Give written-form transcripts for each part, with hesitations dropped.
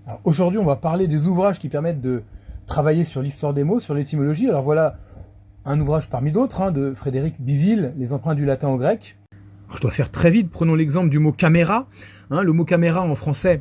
Alors, aujourd'hui, on va parler des ouvrages qui permettent de travailler sur l'histoire des mots, sur l'étymologie. Alors voilà un ouvrage parmi d'autres, de Frédéric Biville, Les emprunts du latin au grec. Alors, je dois faire très vite, prenons l'exemple du mot caméra. Le mot caméra en français,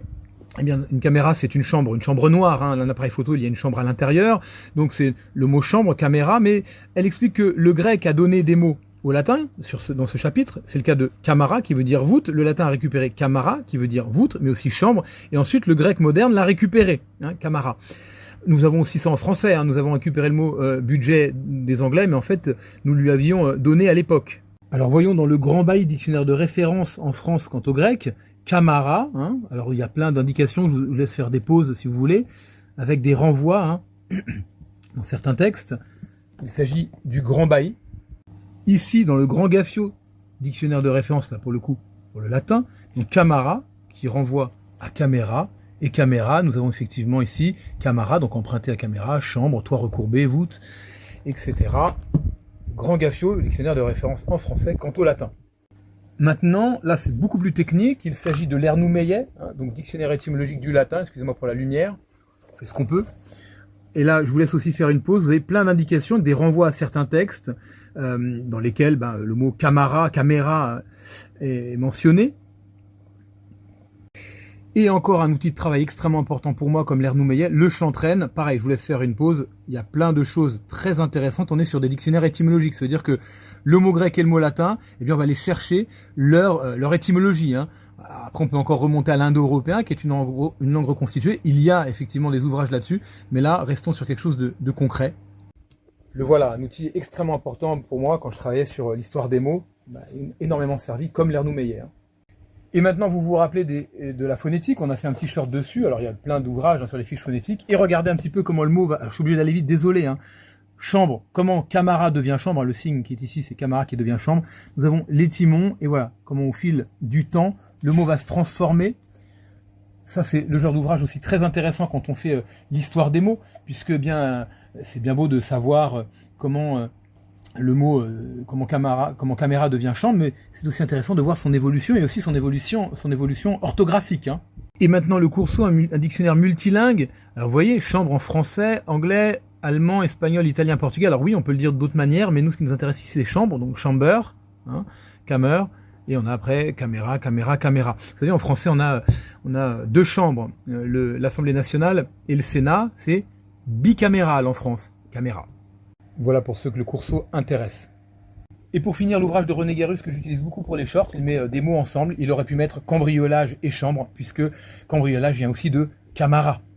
eh bien, une caméra c'est une chambre noire. Un appareil photo, il y a une chambre à l'intérieur. Donc c'est le mot chambre, caméra, mais elle explique que le grec a donné des mots au latin dans ce chapitre. C'est le cas de camara qui veut dire voûte. Le latin a récupéré camara qui veut dire voûte, mais aussi chambre. Et ensuite le grec moderne l'a récupéré, camara. Nous avons aussi ça en français. Nous avons récupéré le mot budget des Anglais, mais en fait nous lui avions donné à l'époque. Alors voyons dans le Grand Bailli, dictionnaire de référence en France quant au grec, camara. Alors il y a plein d'indications. Je vous laisse faire des pauses si vous voulez, avec des renvois dans certains textes. Il s'agit du Grand Bailli. Ici, dans le Grand Gaffio, dictionnaire de référence, là pour le coup, pour le latin, donc camara, qui renvoie à caméra, et caméra, nous avons effectivement ici camara, donc emprunté à caméra, chambre, toit recourbé, voûte, etc. Grand Gaffio, le dictionnaire de référence en français, quant au latin. Maintenant, là c'est beaucoup plus technique, il s'agit de l'Ernoult Meillet, donc dictionnaire étymologique du latin, excusez-moi pour la lumière, on fait ce qu'on peut. Et là, je vous laisse aussi faire une pause. Vous avez plein d'indications, des renvois à certains textes dans lesquels le mot camara, caméra est mentionné. Et encore un outil de travail extrêmement important pour moi, comme l'Ernoult Meillet, le chantraine. Pareil, je vous laisse faire une pause. Il y a plein de choses très intéressantes. On est sur des dictionnaires étymologiques. Ça veut dire que le mot grec et le mot latin, eh bien, on va aller chercher leur étymologie. Après, on peut encore remonter à l'indo-européen, qui est une langue reconstituée. Il y a effectivement des ouvrages là-dessus. Mais là, restons sur quelque chose de concret. Le voilà, un outil extrêmement important pour moi quand je travaillais sur l'histoire des mots. Énormément servi, comme l'Ernoult Meillet. Et maintenant, vous vous rappelez de la phonétique, on a fait un petit short dessus, alors il y a plein d'ouvrages sur les fiches phonétiques, et regardez un petit peu comment le mot va, je suis obligé d'aller vite, désolé, chambre, comment camara devient chambre, le signe qui est ici, c'est camara qui devient chambre, nous avons l'étymon, et voilà, comment au fil du temps, le mot va se transformer. Ça, c'est le genre d'ouvrage aussi très intéressant quand on fait l'histoire des mots, puisque c'est bien beau de savoir comment... le mot comment caméra devient chambre, mais c'est aussi intéressant de voir son évolution et aussi son évolution orthographique. Et maintenant le Courceau, un dictionnaire multilingue. Alors vous voyez, chambre en français, anglais, allemand, espagnol, italien, portugais. Alors oui, on peut le dire d'autres manières, mais nous ce qui nous intéresse ici c'est chambre, donc chamber, camer, et on a après caméra. Vous savez, en français on a deux chambres, l'Assemblée nationale et le Sénat, c'est bicaméral en France, caméra. Voilà pour ceux que le Courceau intéresse. Et pour finir, l'ouvrage de René Guérus que j'utilise beaucoup pour les shorts, il met des mots ensemble. Il aurait pu mettre cambriolage et chambre, puisque cambriolage vient aussi de camara.